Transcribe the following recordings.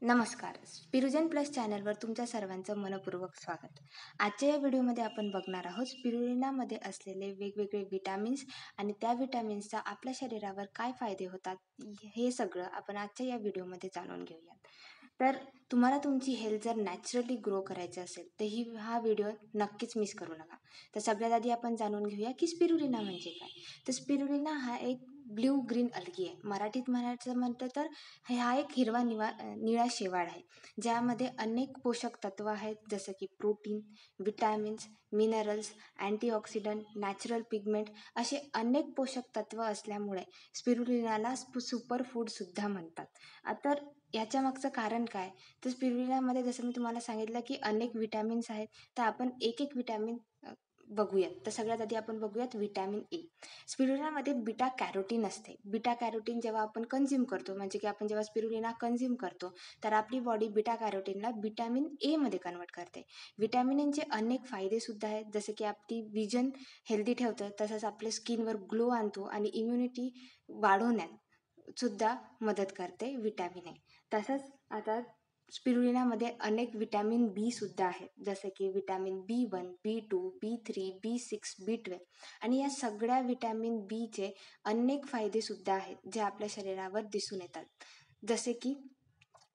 नमस्कार. स्पिरुजन प्लस चॅनलवर तुमच्या सर्वांचं मनपूर्वक स्वागत. आजच्या या व्हिडिओमध्ये आपण बघणार आहोत स्पिरुलिनामध्ये असलेले वेगवेगळे विटॅमिन्स आणि त्या विटॅमिन्सचा आपल्या शरीरावर काय फायदे होतात, हे सगळं आपण आजच्या या व्हिडिओमध्ये जाणून घेऊयात. तर तुम्हाला तुमची हेल्थ जर नॅचरली ग्रो करायची असेल तर हा व्हिडिओ नक्कीच मिस करू नका. तर सगळ्यात आधी आपण जाणून घेऊया की स्पिरुलिना म्हणजे काय. तर स्पिरुलिना हा एक ब्ल्यू ग्रीन अल्गी आहे. मराठीत म्हणायचं म्हटलं तर हा एक हिरवा निळा शेवाळ आहे, ज्यामध्ये अनेक पोषक तत्व आहेत, जसं की protein, vitamins, minerals, antioxidant, natural pigment असे अनेक पोषक तत्व असल्यामुळे स्पिरुलिनाला सुपर फूडसुद्धा म्हणतात. तर याच्या मागचं कारण काय, तर स्पिरुलिनामध्ये जसं मी तुम्हाला सांगितलं की अनेक विटॅमिन्स आहेत. तर आपण एक एक विटॅमिन बघूयात. तर सगळ्यात आधी आपण बघूयात विटॅमिन ए. स्पिरुलिनामध्ये बीटा कॅरोटीन असते. बीटा कॅरोटीन जेव्हा आपण कन्झ्युम करतो, म्हणजे की आपण जेव्हा स्पिरुलिना कन्झ्युम करतो तर आपली बॉडी बीटा कॅरोटीनला विटॅमिन ए मध्ये कन्वर्ट करते. विटॅमिन एचे अनेक फायदे सुद्धा आहेत, जसे की आपली विजन हेल्दी ठेवतं, तसंच आपल्या स्किनवर ग्लो आणतो आणि इम्युनिटी वाढवण्यात सुद्धा मदत करते विटॅमिन ए. तसंच आता स्पिरुलिनामध्ये अनेक विटॅमिन बी सुद्धा आहेत, जसे की vitamin B1, B2, B3, B6, B12 आणि या सगळ्या विटॅमिन बीचे अनेक फायदे सुद्धा आहेत, जे आपल्या शरीरावर दिसून येतात. जसे की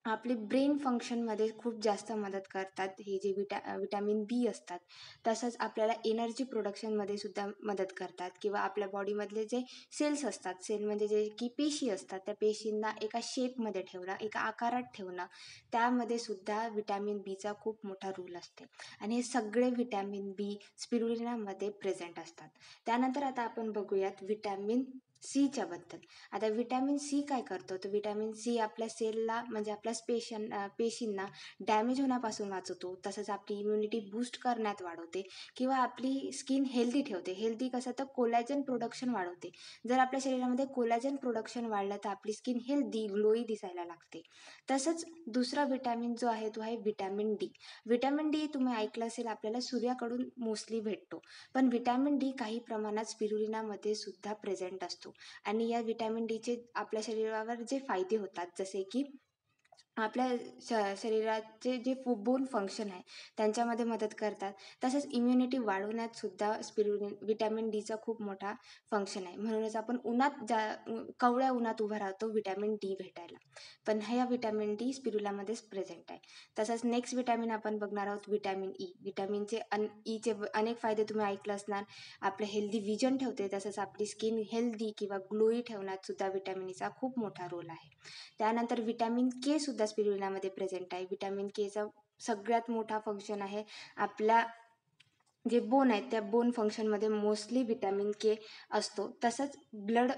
आपले ब्रेन फंक्शनमध्ये खूप जास्त मदत करतात हे जे विटॅमिन बी असतात. तसंच आपल्याला एनर्जी प्रोडक्शनमध्ये सुद्धा मदत करतात, किंवा आपल्या बॉडीमधले जे सेल्स असतात, सेल म्हणजे जे की पेशी असतात, त्या पेशींना एका शेपमध्ये ठेवणं, एका आकारात ठेवणं, त्यामध्ये सुद्धा विटॅमिन बीचा खूप मोठा रोल असते. आणि हे सगळे विटॅमिन बी स्पिरुलिनामध्ये प्रेझेंट असतात. त्यानंतर आता आपण बघूयात विटॅमिन सीच्या बद्दल. आता विटॅमिन सी काय करतो, तर विटॅमिन सी आपल्या सेलला म्हणजे आपल्या पेशींना डॅमेज होण्यापासून वाचवतो. तसंच आपली इम्युनिटी बूस्ट करण्यात वाढवते, किंवा आपली स्किन हेल्दी ठेवते. हेल्दी कसं, तर कोलॅजन प्रोडक्शन वाढवते. जर आपल्या शरीरामध्ये कोलॅजन प्रोडक्शन वाढलं तर आपली स्किन हेल्दी ग्लोई दिसायला लागते. तसंच दुसरा विटॅमिन जो आहे तो आहे विटॅमिन डी. विटॅमिन डी तुम्ही ऐकलं असेल, आपल्याला सूर्याकडून मोस्टली भेटतो, पण विटॅमिन डी काही प्रमाणात स्पिरुलिनामध्ये सुद्धा प्रेझेंट असतो. आणि या विटॅमिन डीचे आपल्या शरीरावर जे फायदे होतात, जसे की आपल्या शरीराचे जे बोन फंक्शन आहे त्यांच्यामध्ये मदत करतात. तसंच इम्युनिटी वाढवण्यात सुद्धा विटॅमिन डीचा खूप मोठा फंक्शन आहे. म्हणूनच आपण कवळ्या उन्हात उभा राहतो विटॅमिन डी भेटायला, पण ह्या विटॅमिन डी स्पिरुलामध्येच प्रेझेंट आहे. तसंच नेक्स्ट विटॅमिन आपण बघणार आहोत विटॅमिन ई. विटॅमिनचे ईचे अनेक फायदे तुम्ही ऐकलं असणार. आपलं हेल्दी विजन ठेवते, तसंच आपली स्किन हेल्दी किंवा ग्लोई ठेवण्यात सुद्धा विटॅमिन ईचा खूप मोठा रोल आहे. त्यानंतर विटॅमिन के सुद्धा स्पिरुलिनामध्ये प्रेझेंट आहे. विटॅमिन केचा सगळ्यात मोठा फंक्शन आहे, आपल्या जे बोन आहेत त्या बोन फंक्शनमध्ये मोस्टली विटॅमिन के असतो. तसंच ब्लड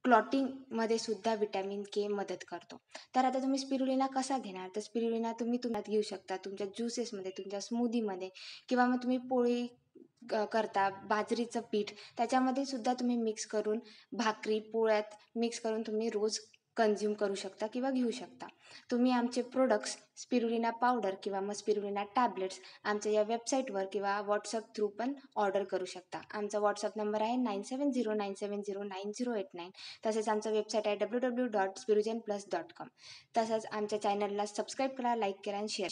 क्लॉटिंगमध्ये सुद्धा विटॅमिन के मदत करतो. तर आता तुम्ही स्पिरुलिना कसा घेणार, तर स्पिरुलिना तुम्ही घेऊ शकता तुमच्या ज्युसेसमध्ये, तुमच्या स्मूदीमध्ये, किंवा मग तुम्ही पोळी करता, बाजरीचं पीठ त्याच्यामध्ये सुद्धा तुम्ही मिक्स करून, भाकरी पोळ्यात मिक्स करून तुम्ही रोज कन्झ्युम करू शकता किंवा घेऊ शकता. तुम्ही आमचे प्रोडक्ट्स स्पिरुलिना पावडर किंवा मग स्पिरुलिना टॅबलेट्स आमच्या या वेबसाईटवर किंवा व्हॉट्सअप थ्रू पण ऑर्डर करू शकता. आमचा व्हॉट्सअप नंबर आहे 9709709089. तसेच आमचं वेबसाईट आहे www.spirugenplus.com. तसंच आमच्या चॅनलला सबस्क्राईब करा, लाईक करा आणि शेअर.